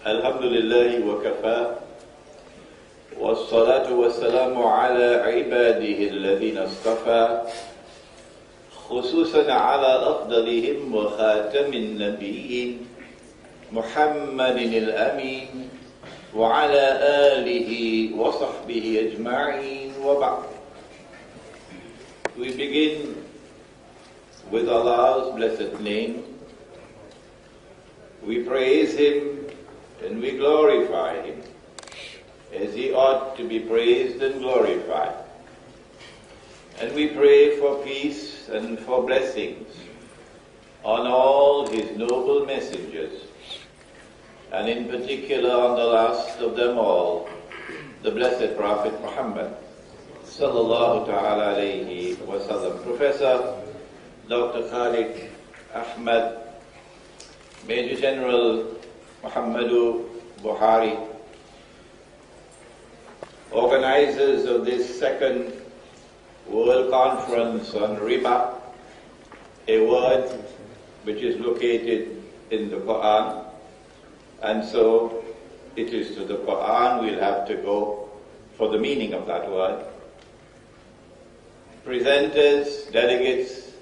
الحمد لله وكفى والصلاة والسلام على عباده الذين اصطفى خصوصا على أفضلهم وخاتم النبيين محمد الأمين وعلى آله وصحبه أجمعين وبعد. We begin with Allah's blessed name. We praise Him and we glorify Him as He ought to be praised and glorified. And we pray for peace and for blessings on all His noble messengers, and in particular on the last of them all, the blessed Prophet Muhammad sallallahu ta'ala alayhi wa sallam. Professor Dr. Khalid Ahmad, Major General Muhammadu Buhari, organizers of this second World Conference on Riba, a word which is located in the Quran, and so it is to the Quran we'll have to go for the meaning of that word. Presenters, delegates,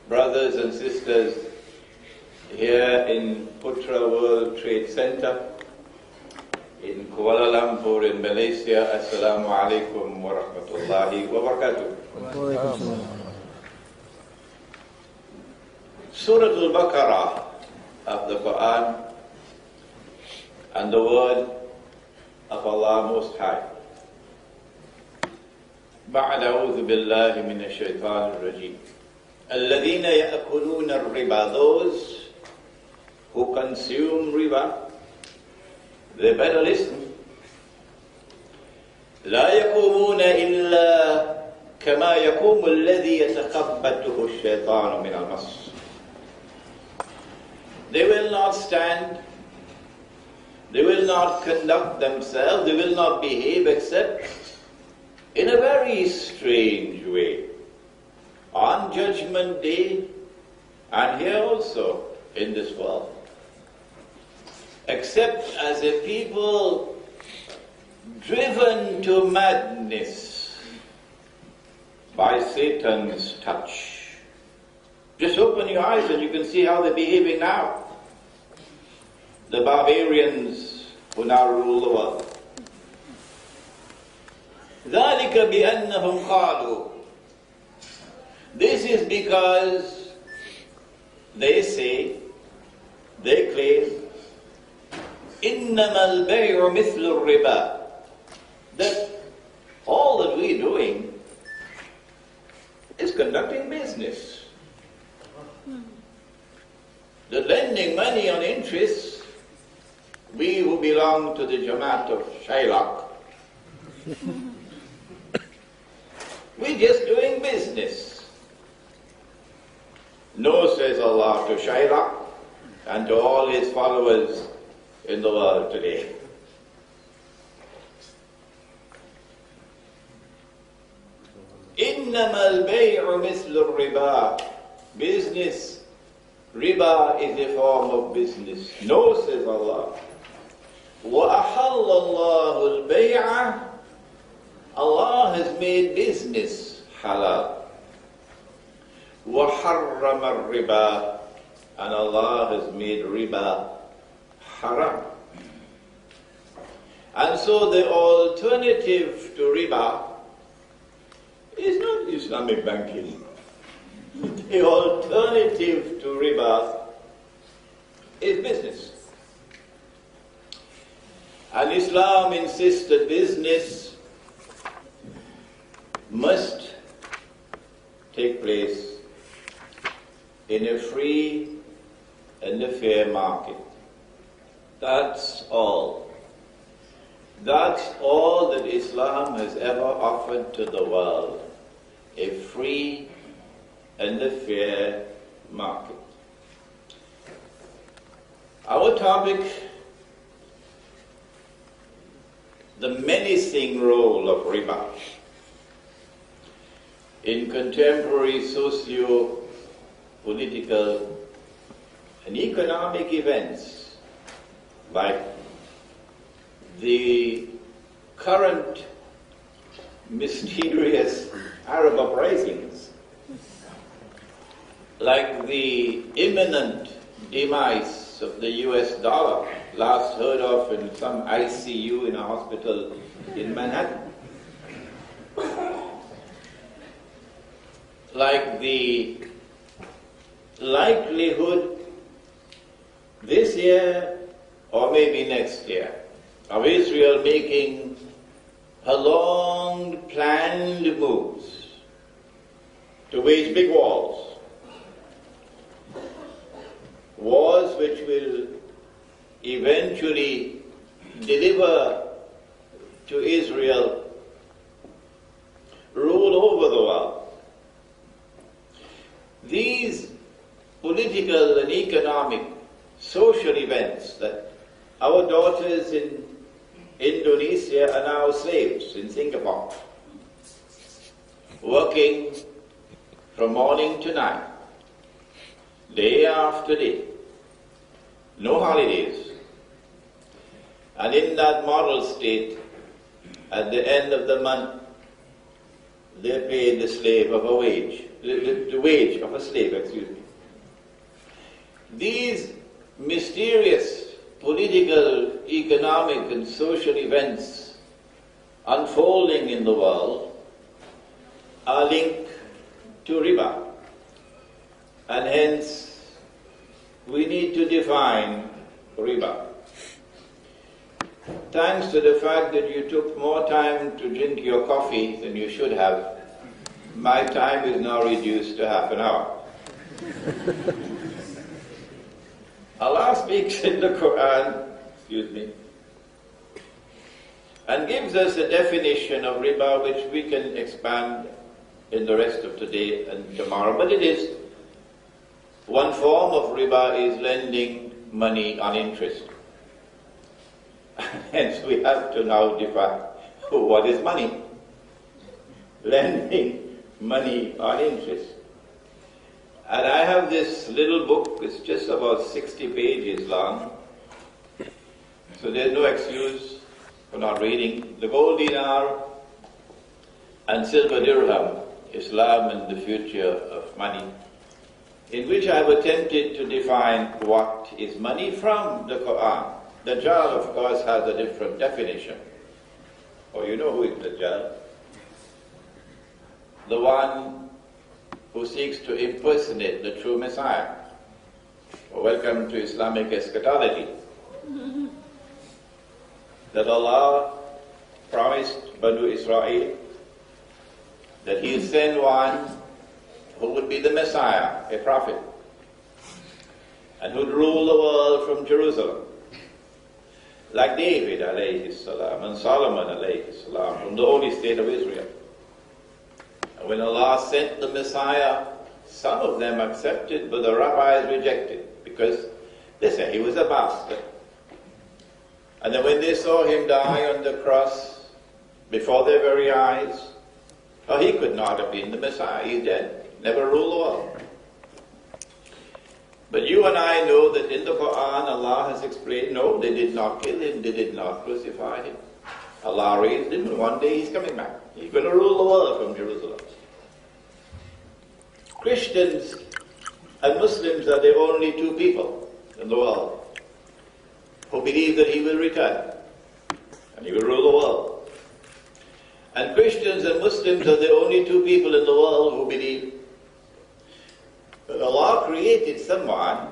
brothers and sisters here in Putra World Trade Center, in Kuala Lumpur in Malaysia, Assalamu alaikum wa rahmatullahi wa barakatuh. Surah Al-Baqarah of the Quran and the word of Allah Most High. بعد أعوذ بالله من الشيطان الرجيم الذين يأكلون الربا, those who consume riba, they better listen. لا يقومون إلا كما يقوم الذي يتخبطه الشيطان من المس. They will not stand, they will not conduct themselves, they will not behave except in a very strange way. On Judgment Day, and here also in this world. Except as a people driven to madness by Satan's touch. Just open your eyes and you can see how they're behaving now. The barbarians who now rule the world. ذَلِكَ بِأَنَّهُمْ قَالُوا. This is because they say, they claim, إِنَّمَا الْبَيْعُ مِثْلُ الرِّبَا, that all that we're doing is conducting business. The lending money on interest, we who belong to the Jamaat of Shylock, we're just doing business. No, says Allah to Shylock and to all his followers in the world today. إِنَّمَا الْبَيْعُ مِثْلُ الرِّبَا. Business, riba is a form of business. No, says Allah. وَأَحَلَّ اللَّهُ الْبَيْعَ. Allah has made business halal. وَحَرَّمَ الرِّبَا. And Allah has made riba haram. And so the alternative to riba is not Islamic banking. The alternative to riba is business. And Islam insists that business must take place in a free and a fair market. That's all. That's all that Islam has ever offered to the world. A free and a fair market. Our topic, the menacing role of riba in contemporary socio-political and economic events like the current mysterious Arab uprisings, like the imminent demise of the US dollar, last heard of in some ICU in a hospital in Manhattan, like the likelihood this year or maybe next year of Israel making a long planned moves to wage big wars which will eventually deliver to Israel rule over the world. These political and economic, social events that our daughters in Indonesia are now slaves in Singapore, working from morning to night, day after day, no holidays. And in that moral state, at the end of the month, they pay the slave of a wage, the wage of a slave, excuse me. These mysterious political, economic, and social events unfolding in the world are linked to riba. And hence, we need to define riba. Thanks to the fact that you took more time to drink your coffee than you should have, my time is now reduced to half an hour. Allah speaks in the Quran, and gives us a definition of riba which we can expand in the rest of today and tomorrow. But it is, one form of riba is lending money on interest. Hence we have to now define what is money. Lending money on interest. And I have this little book, it's just about 60 pages long, so there's no excuse for not reading. The Gold Dinar and Silver Dirham, Islam and the Future of Money, in which I've attempted to define what is money from the Quran. Dajjal, of course, has a different definition. Oh, you know who is Dajjal? The one who seeks to impersonate the true Messiah. Welcome to Islamic eschatology. That Allah promised Banu Israel that He'll send one who would be the Messiah, a prophet, and who'd rule the world from Jerusalem, like David alayhi salam and Solomon alayhi salam, from the holy state of Israel. And when Allah sent the Messiah, some of them accepted, but the rabbis rejected, because they said he was a bastard. And then when they saw him die on the cross before their very eyes, oh, he could not have been the Messiah, he's dead, never ruled the world. But you and I know that in the Quran Allah has explained, no, they did not kill him, they did not crucify him. Allah raised him, and one day he's coming back. He's going to rule the world from Jerusalem. Christians and Muslims are the only two people in the world who believe that he will return and he will rule the world. And Christians and Muslims are the only two people in the world who believe that Allah created someone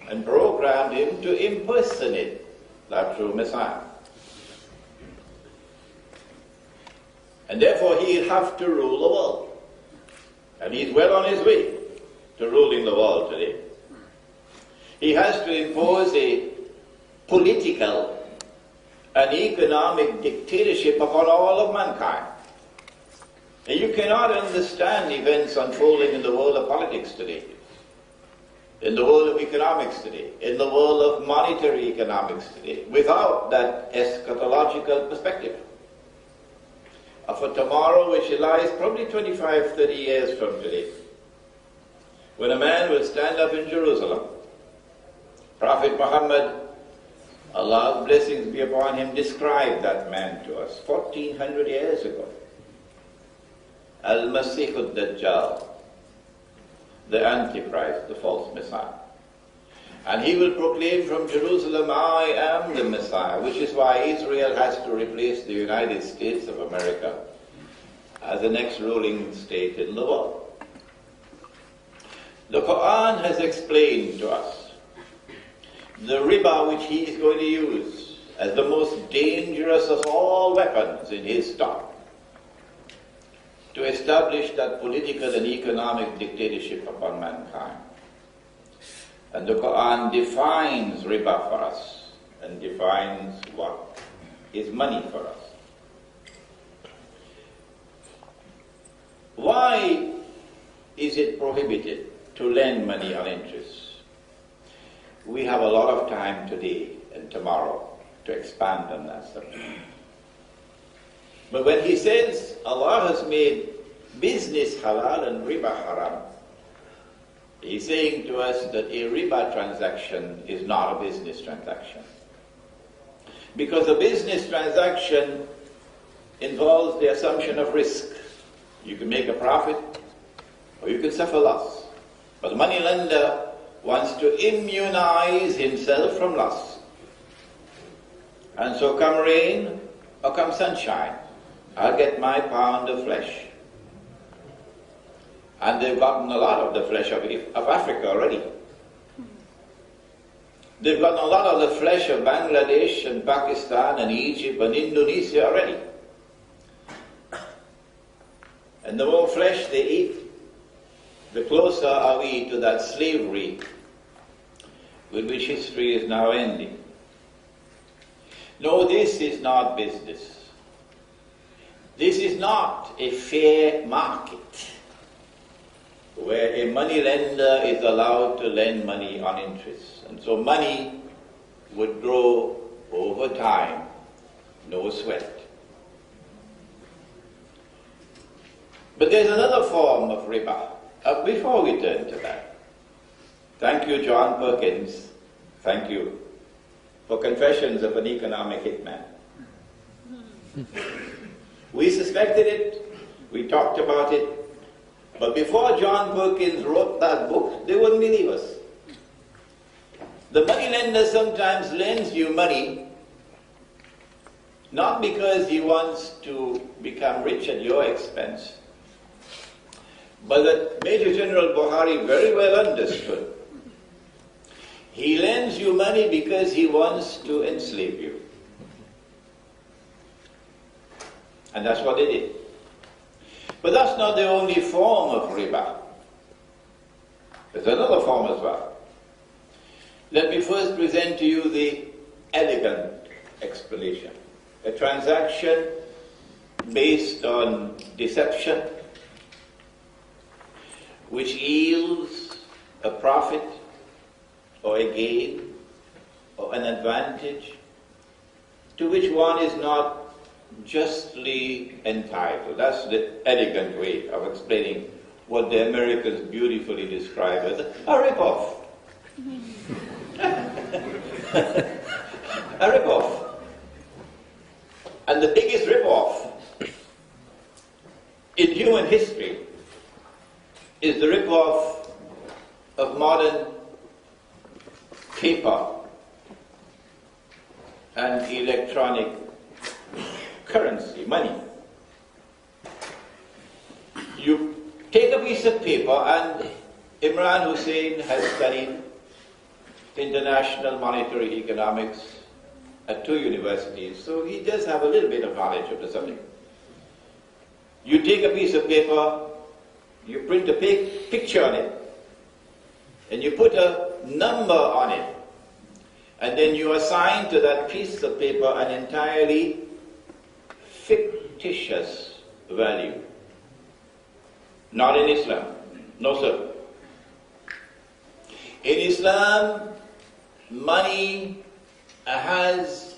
and programmed him to impersonate that true Messiah. And therefore he'll have to rule the world. And he's well on his way to ruling the world today. He has to impose a political and economic dictatorship upon all of mankind. And you cannot understand events unfolding in the world of politics today, in the world of economics today, in the world of monetary economics today, without that eschatological perspective of a tomorrow which lies probably 25, 30 years from today, when a man will stand up in Jerusalem, Prophet Muhammad Allah's blessings be upon him, described that man to us 1400 years ago. Al-Masih al-Dajjal, the Antichrist, the false Messiah. And he will proclaim from Jerusalem, I am the Messiah, which is why Israel has to replace the United States of America as the next ruling state in the world. The Quran has explained to us the riba which he is going to use as the most dangerous of all weapons in his stock to establish that political and economic dictatorship upon mankind. And the Quran defines riba for us and defines what is money for us. Why is it prohibited to lend money on interest? We have a lot of time today and tomorrow to expand on that subject. But when he says Allah has made business halal and riba haram, he's saying to us that a riba transaction is not a business transaction. Because a business transaction involves the assumption of risk. You can make a profit or you can suffer loss. But the money lender wants to immunize himself from loss. And so come rain or come sunshine, I'll get my pound of flesh. And they've gotten a lot of the flesh of Africa already. They've gotten a lot of the flesh of Bangladesh and Pakistan and Egypt and Indonesia already. And the more flesh they eat, the closer are we to that slavery with which history is now ending. No, this is not business. This is not a fair market where a money lender is allowed to lend money on interest. And so money would grow over time, no sweat. But there's another form of riba. Before we turn to that, thank you, John Perkins, thank you for Confessions of an Economic Hitman. We suspected it, we talked about it, but before John Perkins wrote that book, they wouldn't believe us. The money lender sometimes lends you money not because he wants to become rich at your expense, but that Major General Buhari very well understood. He lends you money because he wants to enslave you. And that's what they did. But that's not the only form of riba. There's another form as well. Let me first present to you the elegant explanation. A transaction based on deception, which yields a profit or a gain or an advantage to which one is not justly entitled. That's the elegant way of explaining what the Americans beautifully describe as a rip-off. A rip-off. And the biggest rip-off in human history is the rip-off of modern paper and electronic currency, money. You take a piece of paper, and Imran Hosein has studied international monetary economics at 2 universities, so he does have a little bit of knowledge of the subject. You take a piece of paper, you print a picture on it, and you put a number on it, and then you assign to that piece of paper an entirely fictitious value. Not in Islam. No, sir. In Islam, money has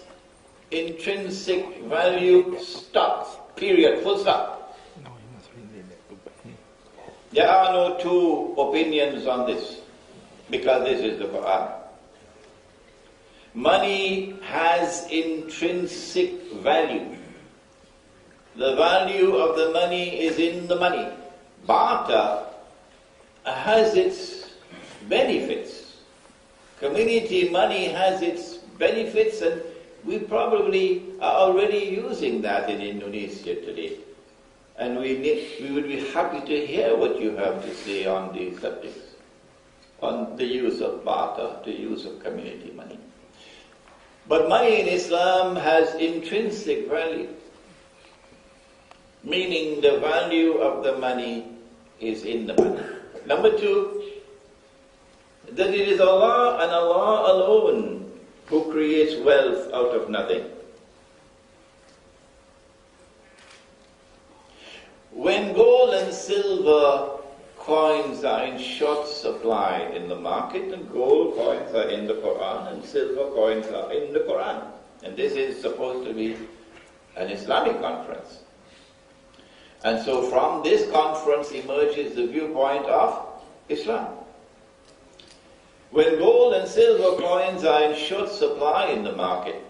intrinsic value, stop, period, full stop. There are no two opinions on this, because this is the Quran. Money has intrinsic value. The value of the money is in the money. Barter has its benefits. Community money has its benefits, and we probably are already using that in Indonesia today. And we would be happy to hear what you have to say on these subjects, on the use of barter, the use of community money. But money in Islam has intrinsic value, meaning the value of the money is in the money. Number two, that it is Allah and Allah alone who creates wealth out of nothing. When gold and silver coins are in short supply in the market, and gold coins are in the Quran and silver coins are in the Quran, and this is supposed to be an Islamic conference. And so from this conference emerges the viewpoint of Islam. When gold and silver coins are in short supply in the market,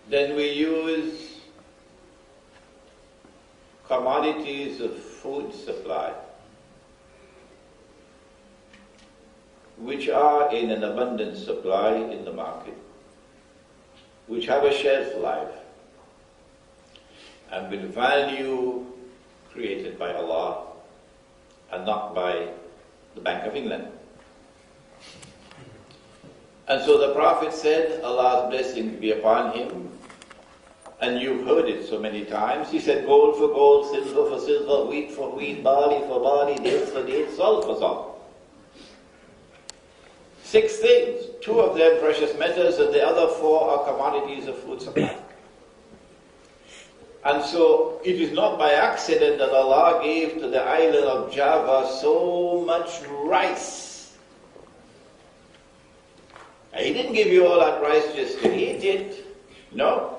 then we use commodities of food supply, which are in an abundant supply in the market, which have a shelf life, and with value created by Allah and not by the Bank of England. And so the Prophet said, Allah's blessing be upon him, and you've heard it so many times. He said, gold for gold, silver for silver, wheat for wheat, barley for barley, dates for dates, salt for salt. 6 things, 2 of them precious metals, and the other 4 are commodities of food supply. And so it is not by accident that Allah gave to the island of Java so much rice. He didn't give you all that rice just to eat it. No.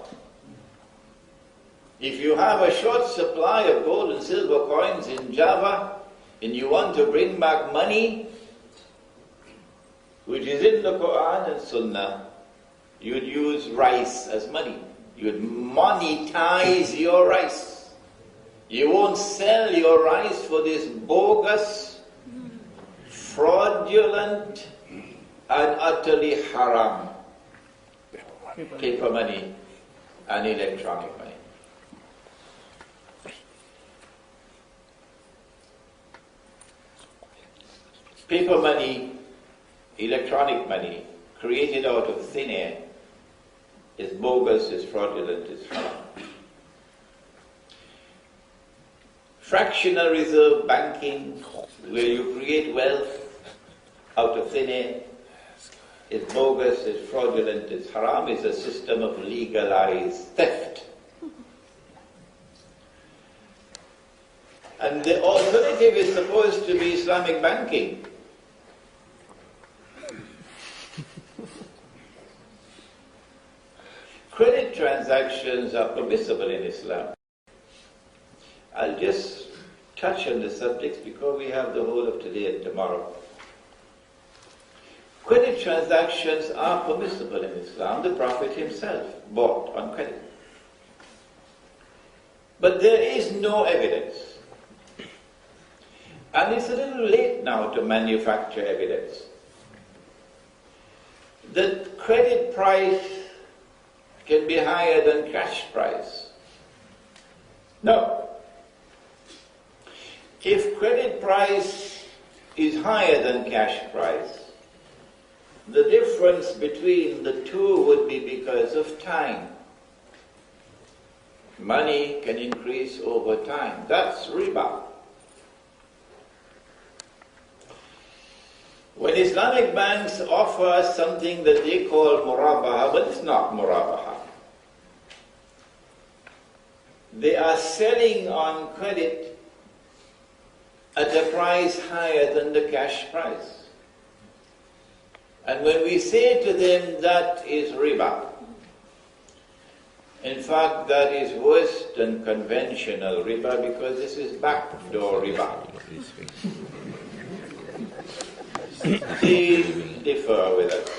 If you have a short supply of gold and silver coins in Java, and you want to bring back money, which is in the Quran and Sunnah, you'd use rice as money. You'd monetize your rice. You won't sell your rice for this bogus, fraudulent, and utterly haram paper money and electronic money. Paper money, electronic money, created out of thin air, is bogus, is fraudulent, is haram. Fractional reserve banking, where you create wealth out of thin air, is bogus, is fraudulent, is haram, is a system of legalized theft. And the alternative is supposed to be Islamic banking. Credit transactions are permissible in Islam. I'll just touch on the subjects because we have the whole of today and tomorrow. Credit transactions are permissible in Islam. The Prophet himself bought on credit. But there is no evidence. And it's a little late now to manufacture evidence. The credit price can be higher than cash price. No. If credit price is higher than cash price, the difference between the two would be because of time. Money can increase over time. That's riba. When Islamic banks offer us something that they call murabaha, but it's not murabaha. They are selling on credit at a price higher than the cash price. And when we say to them that is riba, in fact that is worse than conventional riba because this is backdoor riba. they differ with us.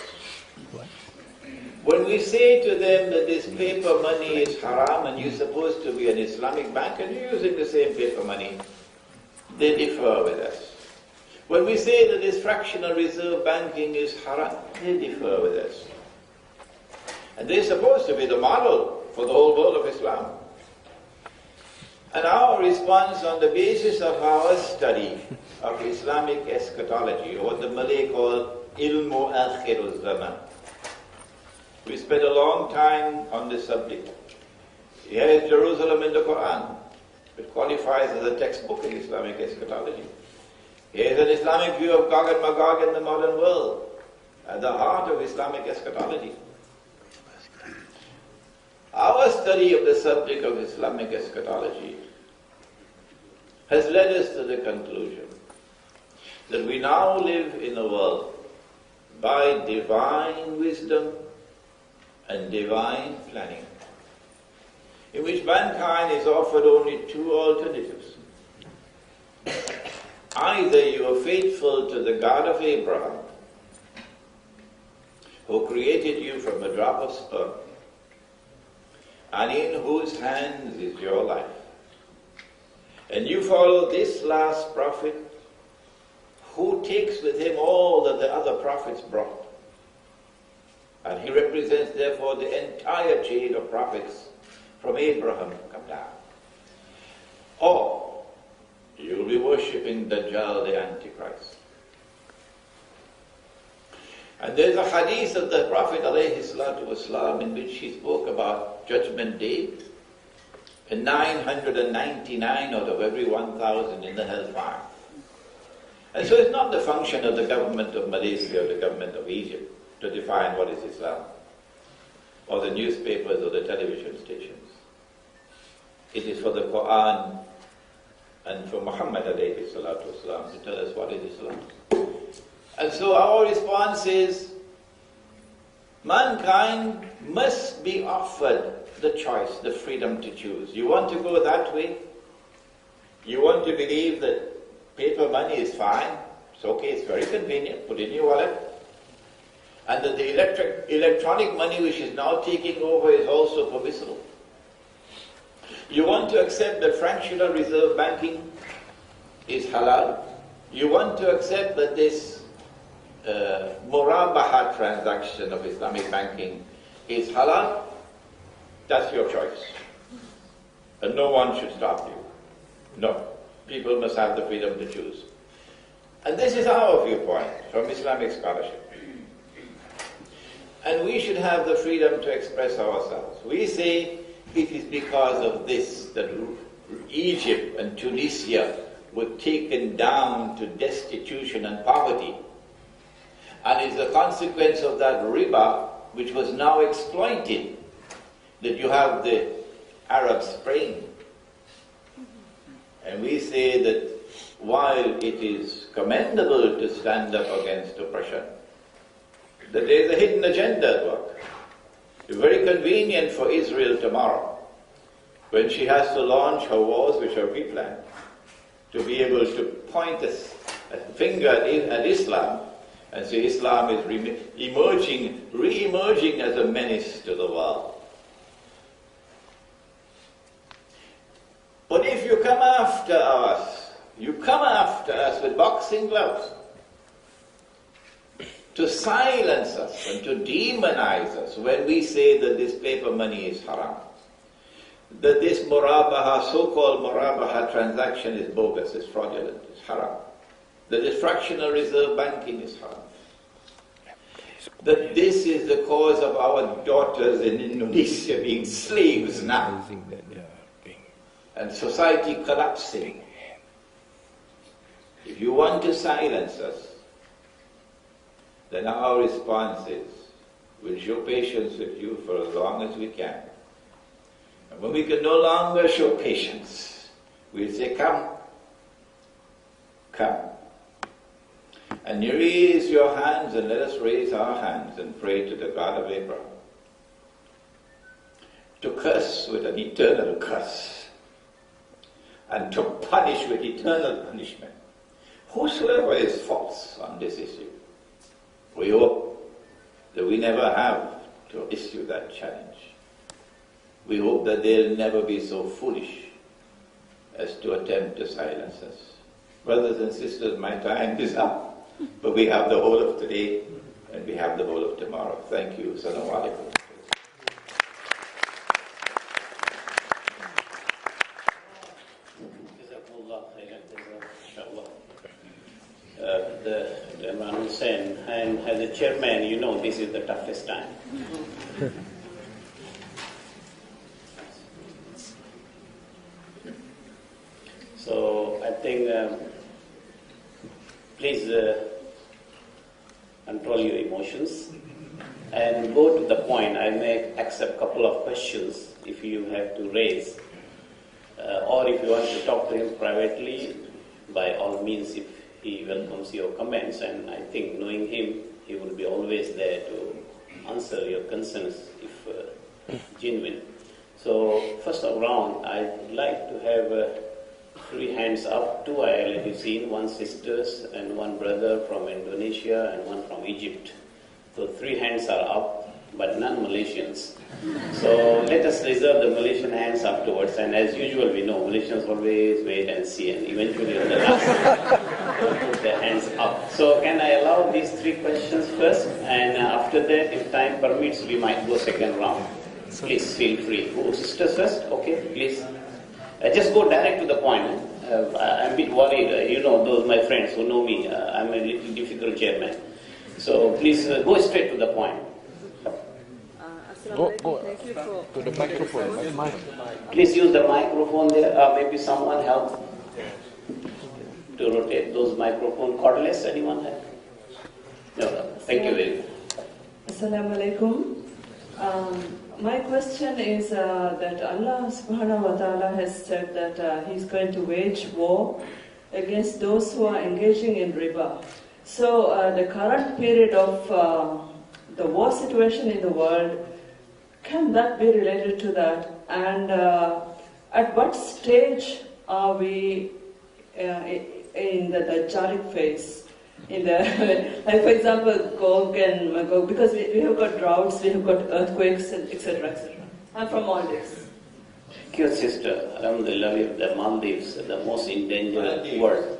When we say to them that this paper money is haram and you're supposed to be an Islamic bank and you're using the same paper money, they differ with us. When we say that this fractional reserve banking is haram, they differ with us. And they're supposed to be the model for the whole world of Islam. And our response on the basis of our study of Islamic eschatology, or what the Malay call ilmu akhiruz zaman. We spent a long time on this subject. Here is Jerusalem in the Quran. It qualifies as a textbook in Islamic eschatology. Here is an Islamic view of Gog and Magog in the modern world, at the heart of Islamic eschatology. Our study of the subject of Islamic eschatology has led us to the conclusion that we now live in a world by divine wisdom and divine planning, in which mankind is offered only two alternatives. Either you are faithful to the God of Abraham, who created you from a drop of sperm, and in whose hands is your life, and you follow this last prophet, who takes with him all that the other prophets brought. And he represents, therefore, the entire chain of prophets from Abraham come down. Or you will be worshipping Dajjal, the Antichrist. And there's a hadith of the Prophet ﷺ in which he spoke about Judgment Day, and 999 out of every 1,000 in the hellfire. And so it's not the function of the government of Malaysia or the government of Egypt to define what is Islam, or the newspapers or the television stations. It is for the Quran and for Muhammad ﷺ to tell us what is Islam. And so our response is, mankind must be offered the choice, the freedom to choose. You want to go that way? You want to believe that paper money is fine? It's okay, it's very convenient, put it in your wallet. And that the electronic money which is now taking over is also permissible. You want to accept that fractional reserve banking is halal. You want to accept that this murabaha transaction of Islamic banking is halal. That's your choice. And no one should stop you. No. People must have the freedom to choose. And this is our viewpoint from Islamic scholarship. And we should have the freedom to express ourselves. We say it is because of this that Egypt and Tunisia were taken down to destitution and poverty. And it's a consequence of that Riba, which was now exploited, that you have the Arab Spring. And we say that while it is commendable to stand up against oppression, that there is a hidden agenda at work. It's very convenient for Israel tomorrow, when she has to launch her wars which are pre-planned, to be able to point a finger at Islam and say Islam is re-emerging as a menace to the world. But if you come after us with boxing gloves, to silence us and to demonize us when we say that this paper money is haram, that this murabaha, so-called murabaha transaction is bogus, is fraudulent, is haram, that this fractional reserve banking is haram, that this is the cause of our daughters in Indonesia being slaves now, and society collapsing. If you want to silence us, then our response is, we'll show patience with you for as long as we can. And when we can no longer show patience, we'll say, come, come. And you raise your hands, and let us raise our hands and pray to the God of Abraham, to curse with an eternal curse, and to punish with eternal punishment whosoever is false on this issue. We hope that we never have to issue that challenge. We hope that they'll never be so foolish as to attempt to silence us. Brothers and sisters, my time is up, but we have the whole of today and we have the whole of tomorrow. Thank you. Assalamu alaikum. The Imran Hosein, and as a chairman, you know this is the toughest time. So I think please control your emotions and go to the point. I may accept a couple of questions if you have to raise, or if you want to talk to him privately, by all means, if he welcomes your comments, and I think knowing him, he will be always there to answer your concerns if genuine. So first round, I'd like to have 3 hands up. 2 I already seen, 1 sisters and 1 brother from Indonesia and 1 from Egypt. So 3 hands are up, but none Malaysians. So let us reserve the Malaysian hands afterwards, and as usual we know Malaysians always wait and see, and eventually on the last put their hands up. So can I allow these 3 questions first, and after that, if time permits, we might go second round. Please feel free. Oh, sisters first? Okay, please. Just go direct to the point. I'm a bit worried. You know, those my friends who know me, I'm a little difficult chairman. So please go straight to the point. Go to the microphone. Please use the microphone there. Maybe someone help to rotate those microphone cordless. Anyone have? No. Thank you very much. Assalamu alaikum. My question is that Allah subhanahu wa ta'ala has said that He's going to wage war against those who are engaging in riba. So the current period of the war situation in the world, can that be related to that? And at what stage are we in the dajjalic phase? In the, like for example, Gog and Magog, because we have got droughts, we have got earthquakes, etc., etc. I'm from Maldives. Thank you, sister. Alhamdulillah, the Maldives, the most endangered world.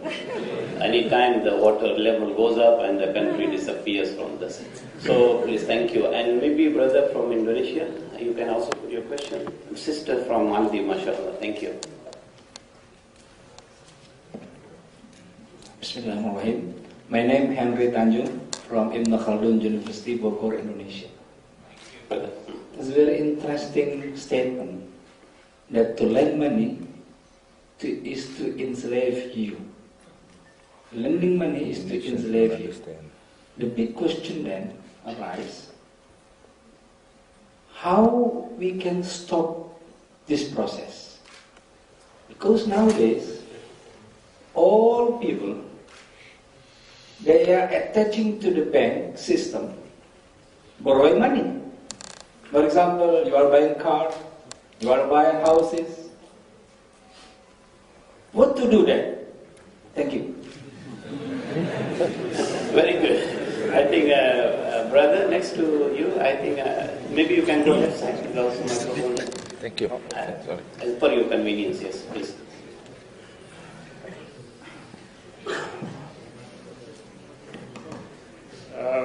Anytime the water level goes up and the country disappears from this. So please, thank you. And maybe brother from Indonesia, you can also put your question. Sister from Maldives, mashallah. Thank you. Bismillahirrahmanirrahim. My name is Henry Tanjung from Ibn Khaldun University, Bogor, Indonesia. It's a very interesting statement that to lend money is to enslave you. Lending money is to enslave you. The big question then arises, how we can stop this process? Because nowadays, all people, they are attaching to the bank system, borrowing money. For example, you are buying cars, you are buying houses. What to do then? Thank you. Very good. I think, brother, next to you, I think maybe you can go left side. Thank you. As per your convenience, yes, please.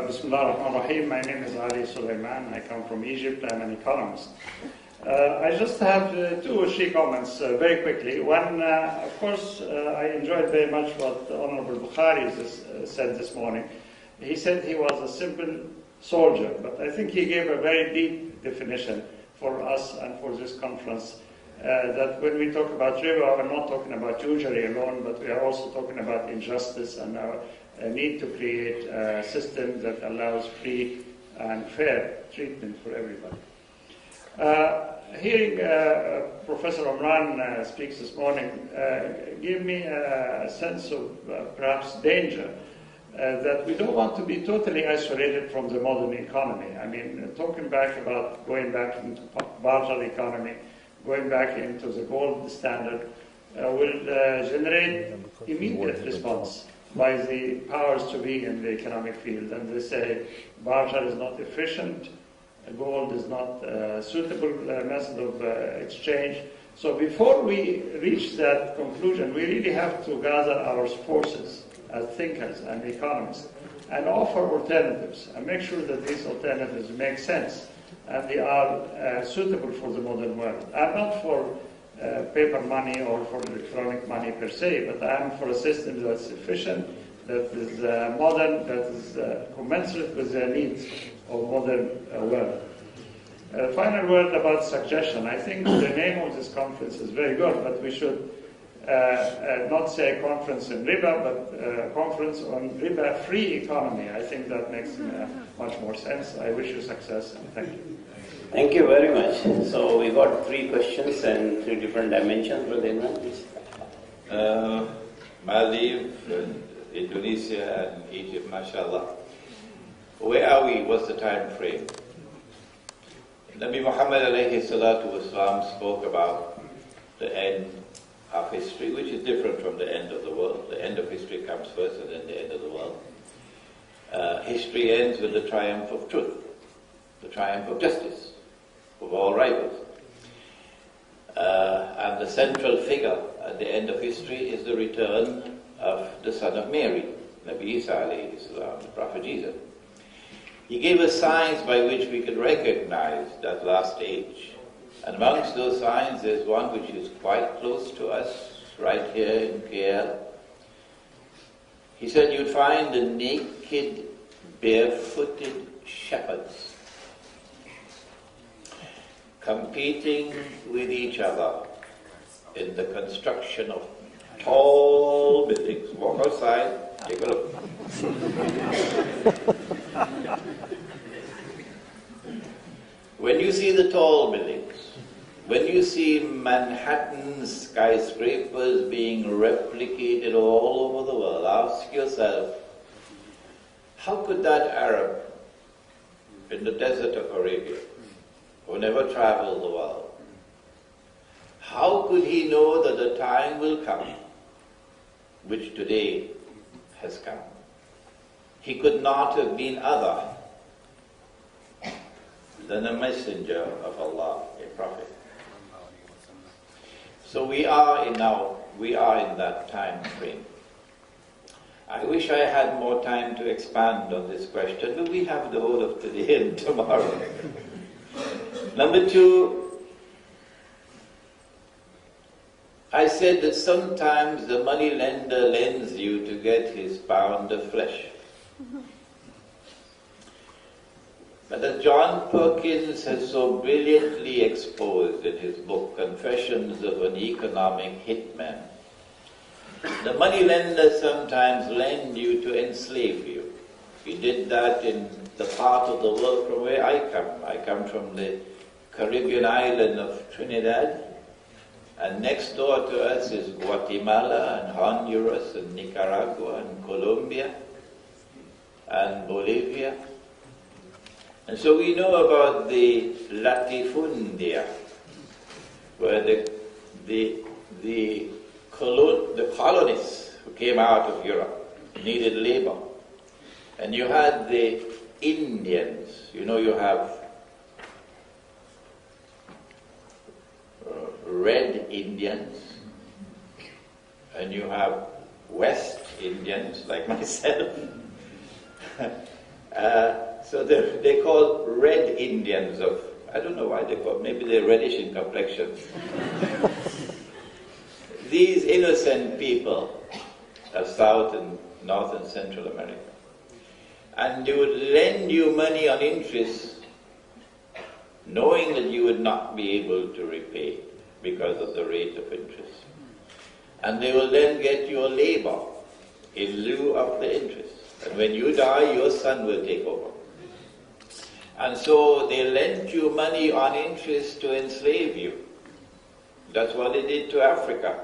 Bismillah ar-Rahman ar-Rahim. My name is Ali Sulaiman. I come from Egypt. I'm an economist. I just have 2 Sheikh comments very quickly. One, of course, I enjoyed very much what Honorable Bukhari said this morning. He said he was a simple soldier, but I think he gave a very deep definition for us and for this conference. That when we talk about riba, we're not talking about usury alone, but we are also talking about injustice and our need to create a system that allows free and fair treatment for everybody. Hearing Professor Imran speaks this morning gave me a sense of perhaps danger that we don't want to be totally isolated from the modern economy. I mean, talking back about going back into barter economy, going back into the gold standard will generate immediate response by the powers to be in the economic field, and they say barter is not efficient, gold is not a suitable method of exchange. So before we reach that conclusion, we really have to gather our forces as thinkers and economists and offer alternatives and make sure that these alternatives make sense and they are suitable for the modern world. I'm not for paper money or for electronic money per se, but I'm for a system that's efficient, that is modern, that is commensurate with the needs of modern world. Final word about suggestion. I think the name of this conference is very good, but we should not say a conference in Riba, but a conference on Riba-free economy. I think that makes much more sense. I wish you success, and thank you. Thank you very much. So we got 3 questions and 3 different dimensions. Brother Imran, please. Maldives, Indonesia, and Egypt, mashallah. Where are we? What's the time frame? Nabi Muhammad alayhi salatu wasalam spoke about the end of history, which is different from the end of the world. The end of history comes first and then the end of the world. History ends with the triumph of truth, the triumph of justice, of all rivals. And the central figure at the end of history is the return of the son of Mary, Nabi Isa alayhi salam, the Prophet Jesus. He gave us signs by which we could recognize that last age. And amongst those signs, there's one which is quite close to us, right here in KL. He said you'd find the naked, barefooted shepherds competing with each other in the construction of tall buildings. Walk outside, take a look. When you see the tall buildings, when you see Manhattan skyscrapers being replicated all over the world, ask yourself, how could that Arab in the desert of Arabia, who never traveled the world, how could he know that the time will come, which today has come? He could not have been other than a messenger of Allah, a prophet. So we are in that time frame. I wish I had more time to expand on this question, but we have the whole of today and tomorrow. Number 2, I said that sometimes the money lender lends you to get his pound of flesh. But as John Perkins has so brilliantly exposed in his book, Confessions of an Economic Hitman, the money lenders sometimes lend you to enslave you. He did that in the part of the world from where I come. I come from the Caribbean island of Trinidad, and next door to us is Guatemala and Honduras and Nicaragua and Colombia and Bolivia. And so we know about the latifundia, where the colonists who came out of Europe needed labor. And you had the Indians, you have Red Indians, and you have West Indians, like myself. So they call Red Indians I don't know why they call, maybe they're reddish in complexion. These innocent people of South and North and Central America. And they would lend you money on interest, knowing that you would not be able to repay because of the rate of interest. And they will then get your labor in lieu of the interest. And when you die, your son will take over. And so they lent you money on interest to enslave you. That's what they did to Africa.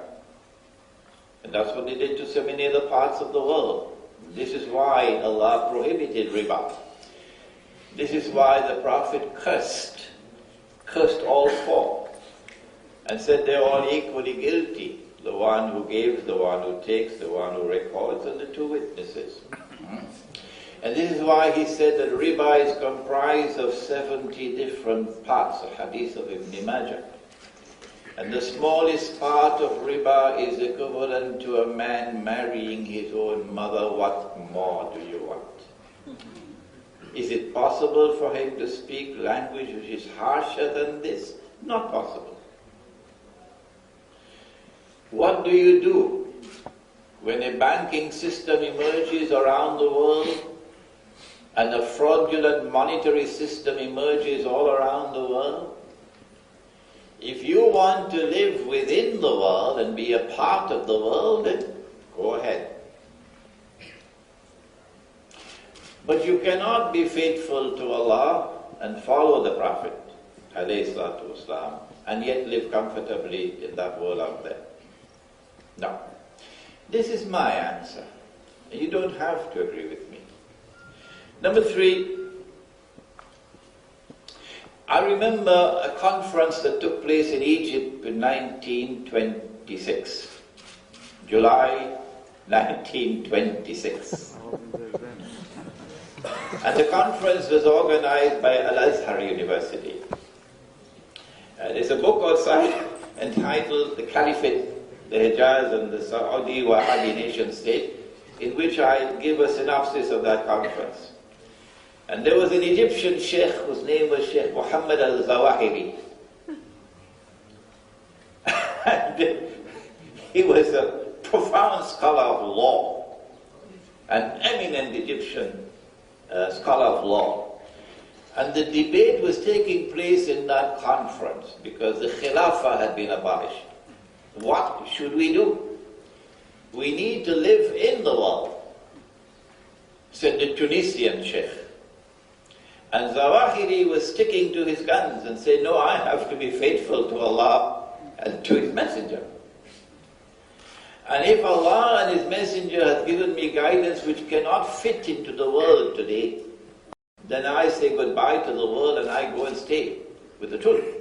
And that's what they did to so many other parts of the world. This is why Allah prohibited riba. This is why the Prophet cursed all 4, and said they're all equally guilty. the one who gives, the one who takes, the one who records, and the two witnesses. And this is why he said that riba is comprised of 70 different parts, a hadith of Ibn Majah. And the smallest part of riba is equivalent to a man marrying his own mother. What more do you want? Is it possible for him to speak language which is harsher than this? Not possible. What do you do when a banking system emerges around the world and a fraudulent monetary system emerges all around the world? If you want to live within the world and be a part of the world, then go ahead. But you cannot be faithful to Allah and follow the Prophet ﷺ, and yet live comfortably in that world out there. No. This is my answer. You don't have to agree with me. Number 3, I remember a conference that took place in Egypt in 1926. July 1926. And the conference was organized by Azhar University. There's a book outside entitled The Caliphate, the Hijaz and the Saudi Wahhabi nation state, in which I give a synopsis of that conference. And there was an Egyptian sheikh whose name was Sheikh Muhammad al-Zawahiri. And he was a profound scholar of law, an eminent Egyptian scholar of law. And the debate was taking place in that conference because the Khilafah had been abolished. What should we do? We need to live in the world, said the Tunisian sheikh. And Zawahiri was sticking to his guns and said, no, I have to be faithful to Allah and to His Messenger. And if Allah and His Messenger have given me guidance which cannot fit into the world today, then I say goodbye to the world and I go and stay with the truth.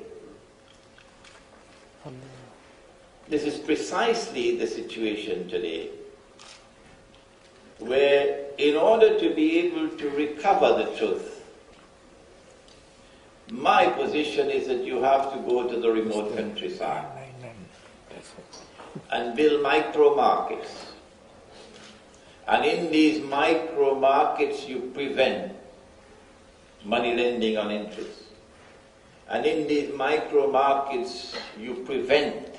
This is precisely the situation today, where in order to be able to recover the truth, my position is that you have to go to the remote countryside and build micro markets. And in these micro markets you prevent money lending on interest. And in these micro markets you prevent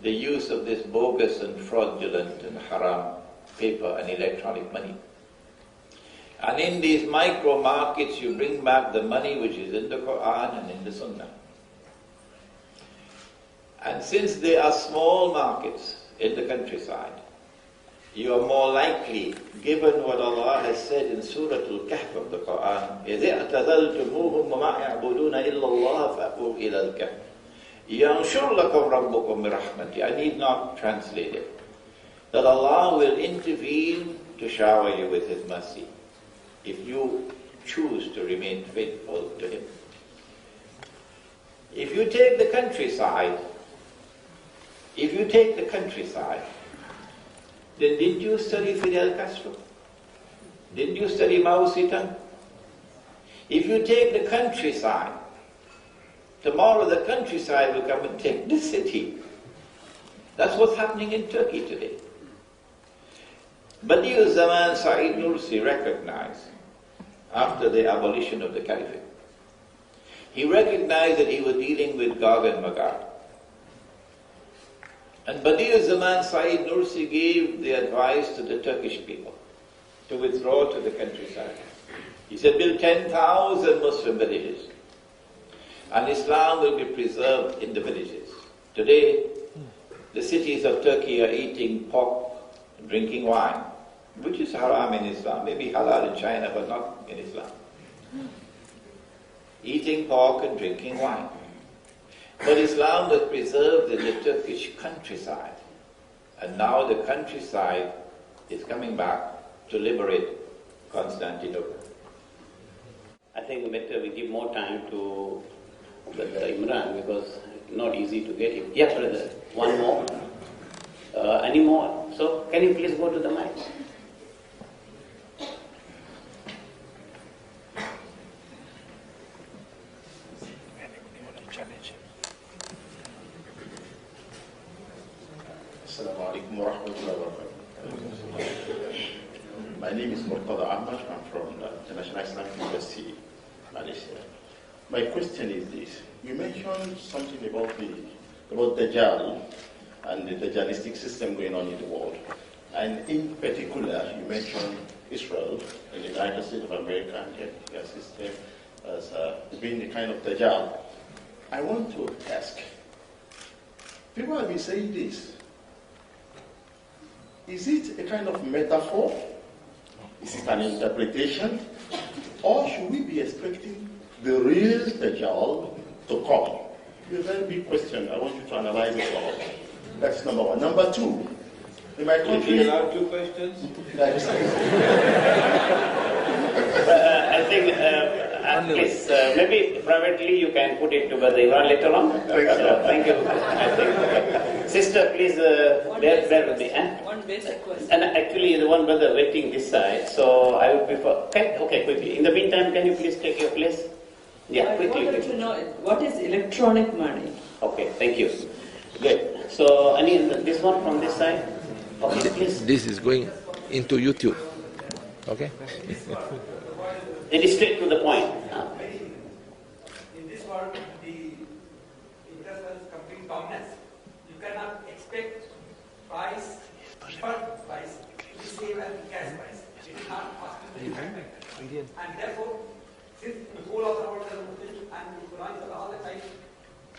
the use of this bogus and fraudulent and haram paper and electronic money. And in these micro markets you bring back the money which is in the Quran and in the Sunnah. And since they are small markets in the countryside, you are more likely, given what Allah has said in Surah Al-Kahf of the Quran, إِذِ اعْتَزَلْتُمُوهُمْ وَمَا يَعْبُدُونَ إِلَّا اللَّهَ فَأْوُوا إِلَى الْكَهْفِ يَنْشُرْ لَكُمْ رَبُّكُمْ بِرَحْمَتِهِ. I need not translate it. That Allah will intervene to shower you with His mercy if you choose to remain faithful to Him. If you take the countryside, then didn't you study Fidel Castro? Didn't you study Mao Zedong? If you take the countryside, tomorrow the countryside will come and take the city. That's what's happening in Turkey today. Badi'u Zaman Said Nursi recognized, after the abolition of the Caliphate, he recognized that he was dealing with Gog and Magog. And Badi'u Zaman Said Nursi gave the advice to the Turkish people to withdraw to the countryside. He said, build 10,000 Muslim villages, and Islam will be preserved in the villages. Today, the cities of Turkey are eating pork, drinking wine, which is haram in Islam, maybe halal in China, but not in Islam. Eating pork and drinking wine. But Islam was preserved in the Turkish countryside. And now the countryside is coming back to liberate Constantinople. I think better we give more time to Brother Imran because it's not easy to get him. Yeah, brother. One more. Any more? So, can you please go to the mic? Assalamu alaikum wa rahmatullahi wa barakatuh. My name is Murtada Ahmad. I'm from the International Islamic University, Malaysia. My question is this. You mentioned something about Dajjal and the Dajjalistic system going on in the world. And in particular, you mentioned Israel and the United States of America and their system as being the kind of Dajjal. I want to ask, people have been saying this. Is it a kind of metaphor? Is it an interpretation? Or should we be expecting the real Dajjal to come? It's a very big question. I want you to analyze it all. That's number one. Number two, in my country... Did you allow two questions? I think, please, maybe privately you can put it to Brother Imran later on. Thank you. I think, sister, please, bear with me. One basic question. And actually, the one brother waiting this side, so I would prefer. Okay, quickly. In the meantime, can you please take your place? Yeah, quickly. I wanted to know what is electronic money. Okay, thank you. Good. So, this one from this side? Okay, please. This is going into YouTube. Okay? It is straight to the point. In this world, the interest is complete dominance. You cannot expect price, deferred price, to be same as the cash price. It is not possible to happen. And therefore, since the whole of the world is Muslim and the Quran is all the time,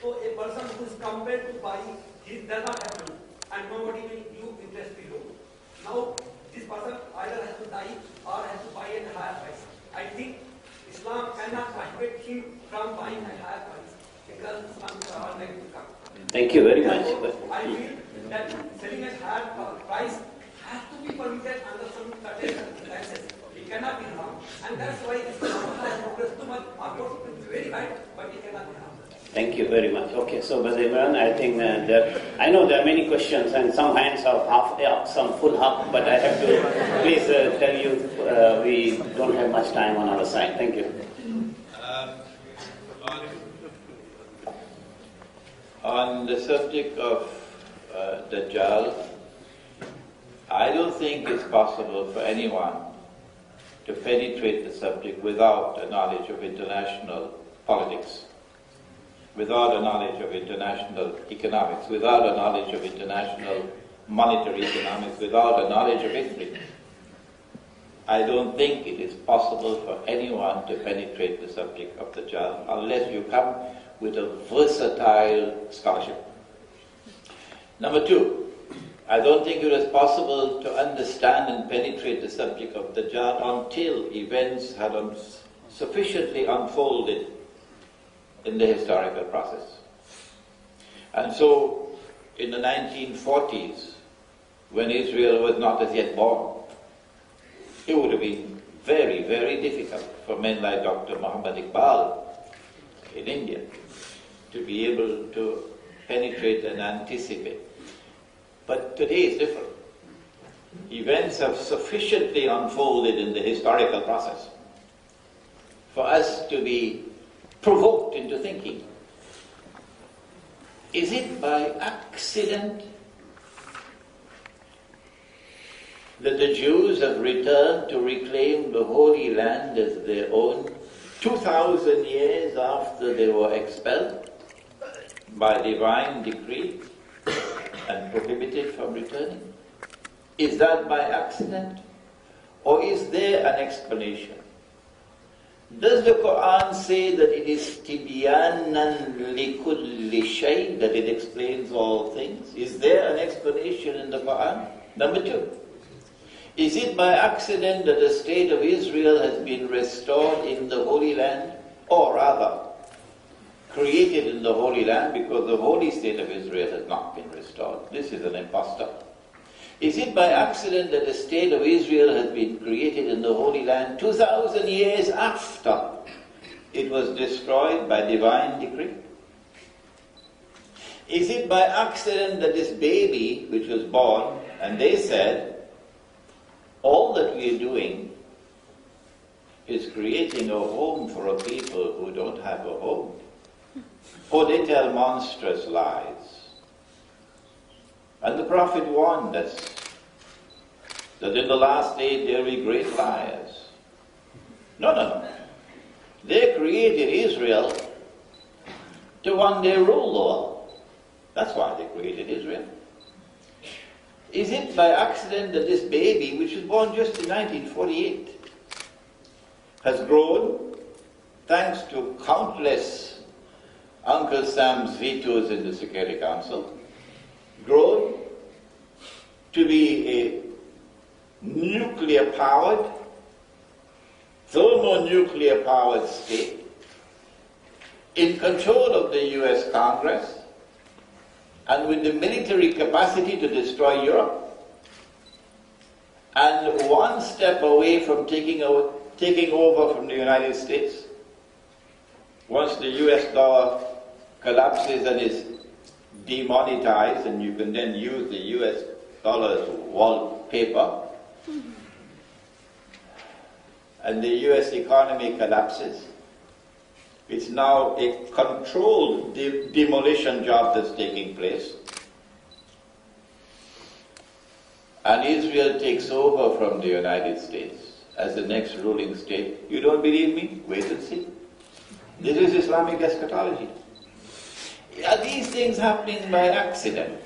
so a person who is compelled to buy, he does not have to, and nobody will give interest below. Now, this person either has to die or has to buy at a higher price. I think Islam cannot prohibit him from buying at higher price because Islam is all negative come. Thank you very much. I feel that selling at higher price has to be permitted under some certain circumstances. It cannot be wrong, and that's why Islam has progressed too much. Of course, it's very right, but it cannot be wrong. Thank you very much. Okay, so Brother Imran, I think I know there are many questions and some hands are half up, some full up, but I have to please tell you we don't have much time on our side. Thank you. On the subject of Dajjal, I don't think it's possible for anyone to penetrate the subject without a knowledge of international politics, without a knowledge of international economics, without a knowledge of international monetary economics, without a knowledge of history. I don't think it is possible for anyone to penetrate the subject of Dajjal unless you come with a versatile scholarship. Number two, I don't think it is possible to understand and penetrate the subject of Dajjal until events had sufficiently unfolded in the historical process. And so, in the 1940s, when Israel was not as yet born, it would have been very, very difficult for men like Dr. Muhammad Iqbal in India to be able to penetrate and anticipate. But today is different. Events have sufficiently unfolded in the historical process for us to be provoked into thinking, is it by accident that the Jews have returned to reclaim the Holy Land as their own 2,000 years after they were expelled by divine decree and prohibited from returning? Is that by accident? Or is there an explanation? Does the Quran say that it is tibyanan likulli shay, that it explains all things? Is there an explanation in the Quran? Number two, is it by accident that the state of Israel has been restored in the Holy Land, or rather, created in the Holy Land, because the holy state of Israel has not been restored? This is an impostor. Is it by accident that the state of Israel has been created in the Holy Land 2,000 years after it was destroyed by divine decree? Is it by accident that this baby which was born, and they said, all that we are doing is creating a home for a people who don't have a home? Or they tell monstrous lies. And the Prophet warned us that in the last day there will be great liars. No. They created Israel to one day rule the world. That's why they created Israel. Is it by accident that this baby, which was born just in 1948, has grown, thanks to countless Uncle Sam's vetoes in the Security Council, grown to be a nuclear-powered, thermonuclear-powered state, in control of the US Congress, and with the military capacity to destroy Europe, and one step away from taking over from the United States? Once the US dollar collapses and is demonetized, and you can then use the US dollar as wallpaper, and the US economy collapses, it's now a controlled demolition job that's taking place. And Israel takes over from the United States as the next ruling state. You don't believe me? Wait and see. This is Islamic eschatology. Are these things happening by accident?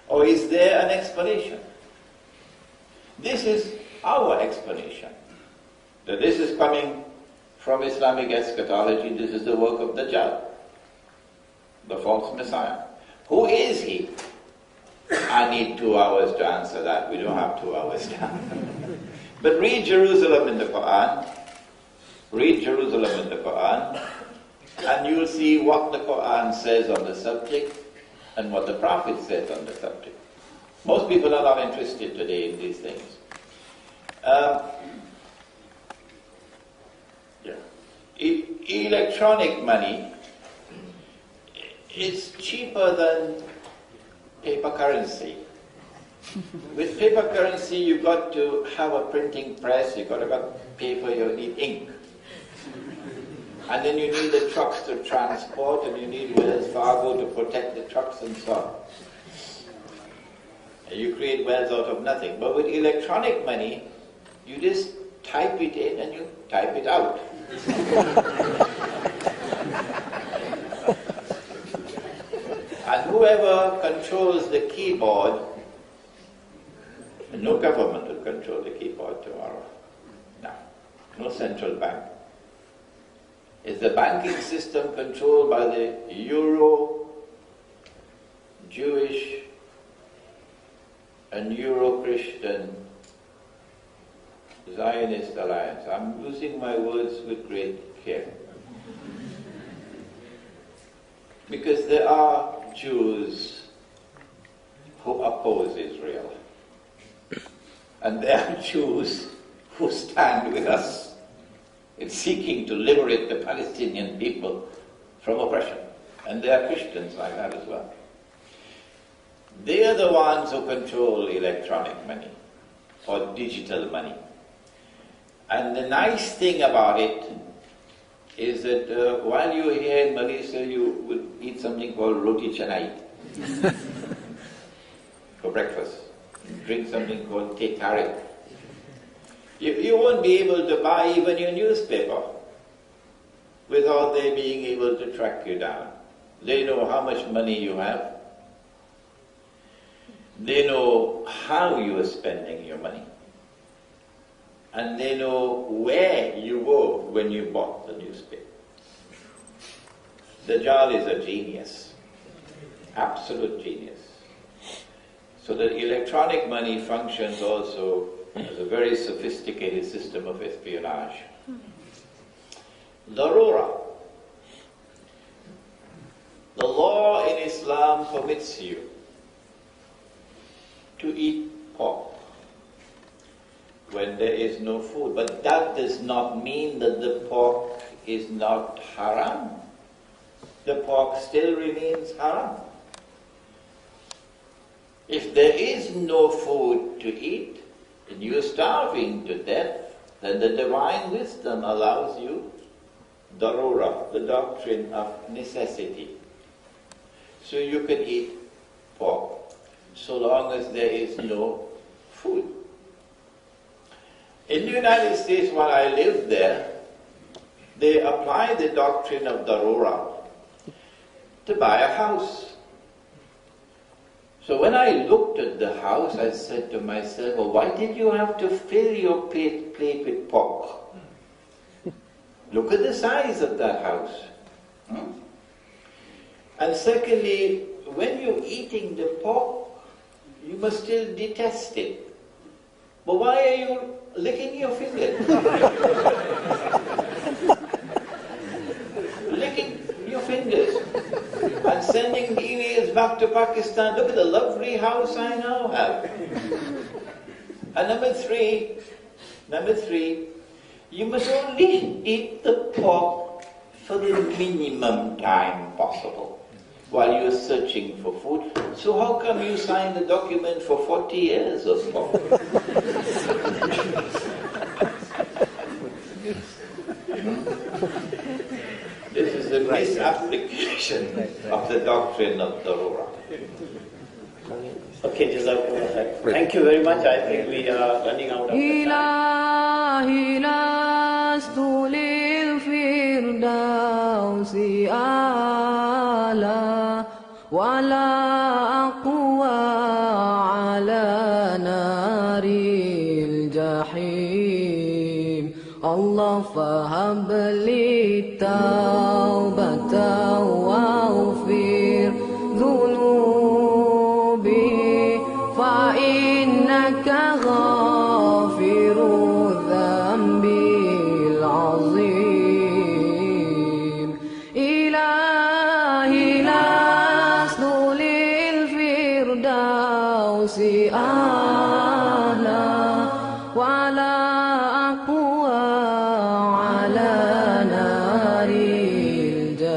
Or is there an explanation? This is our explanation. That this is coming from Islamic eschatology. This is the work of Dajjal, the false Messiah. Who is he? I need 2 hours to answer that. We don't have 2 hours now. But read Jerusalem in the Quran. Read Jerusalem in the Quran, and you'll see what the Quran says on the subject and what the Prophet says on the subject. Most people are not interested today in these things. Electronic money is cheaper than paper currency. With paper currency, you've got to have a printing press, you've got to got paper, you need ink. And then you need the trucks to transport, and you need Wells Fargo to protect the trucks and so on. And you create wells out of nothing. But with electronic money, you just type it in and you type it out. And whoever controls the keyboard, no government will control the keyboard tomorrow. No central bank. Is the banking system controlled by the Euro-Jewish and Euro-Christian Zionist alliance? I'm using my words with great care. Because there are Jews who oppose Israel. And there are Jews who stand with us in seeking to liberate the Palestinian people from oppression. And there are Christians like that as well. They are the ones who control electronic money or digital money. And the nice thing about it is that while you're here in Malaysia, you will eat something called roti canai for breakfast. Drink something called teh tarik. You won't be able to buy even your newspaper without they being able to track you down. They know how much money you have. They know how you are spending your money. And they know where you go when you bought the newspaper. Dajjal is a genius. Absolute genius. So that electronic money functions also as a very sophisticated system of espionage. Darura. The law in Islam permits you to eat pork when there is no food. But that does not mean that the pork is not haram. the pork still remains haram. If there is no food to eat, and you're starving to death, then the divine wisdom allows you darura, the doctrine of necessity. So you can eat pork, so long as there is no food. In the United States, while I lived there, they apply the doctrine of darura to buy a house. So when I looked at the house, I said to myself, well, why did you have to fill your plate with pork? Look at the size of that house. And secondly, when you're eating the pork, you must still detest it. But why are you licking your finger? Licking your fingers and sending emails back to Pakistan. Look at the lovely house I now have. And number three, you must only eat the pork for the minimum time possible while you're searching for food. So how come you signed the document for 40 years or so? This is a misapplication of the doctrine of Darura. Okay, Jazakumullah. Thank you very much. I think we are running out of the time. ولا أقوى على نار الجحيم الله فهب لي توبة واغفر ذنوبي فإنك غافر الذنب العظيم إلهي أعلى ولا أقوى على نار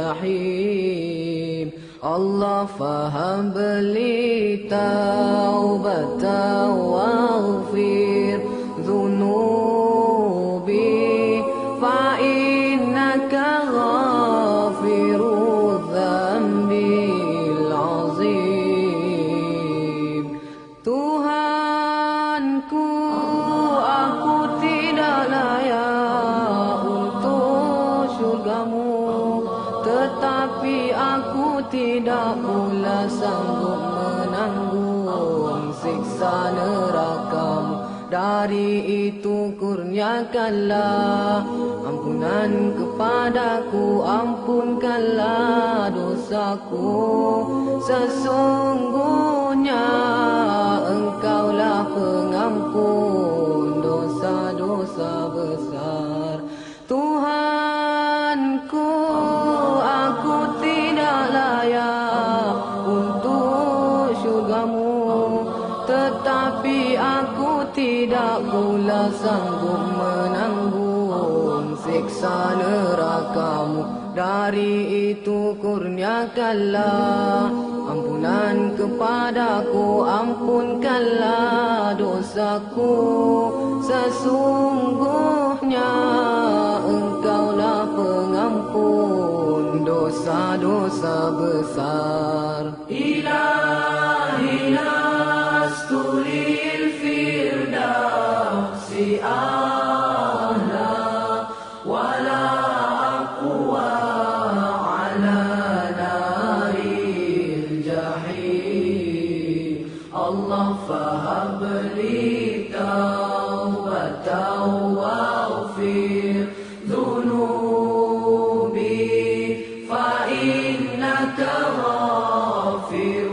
الجحيم الله فهب لي توبة واغفر ذنوبي فإنك غافر الذنب Tuhanku, aku tidak layak untuk syurgamu, tetapi aku tidak pula sanggup menanggung siksa nerakamu. Dari itu kurniakanlah ampunan kepadaku, ampunkanlah dosaku. Sesungguhnya Engkaulah pengampun dosa-dosa besar. Tuhanku, aku tidak layak untuk syurgamu, tetapi aku tidak pula sanggup menanggung siksa nerakamu. Dari itu kurniakanlah ampunan kepadaku, ampunkanlah dosaku. Sesungguhnya Engkaulah pengampun dosa-dosa besar. Ilahi lastu lil firdausi a'la wala aqwa ala naril jahim. Allah fahab li taubatan waghfir dhunubi fa innaka ghafir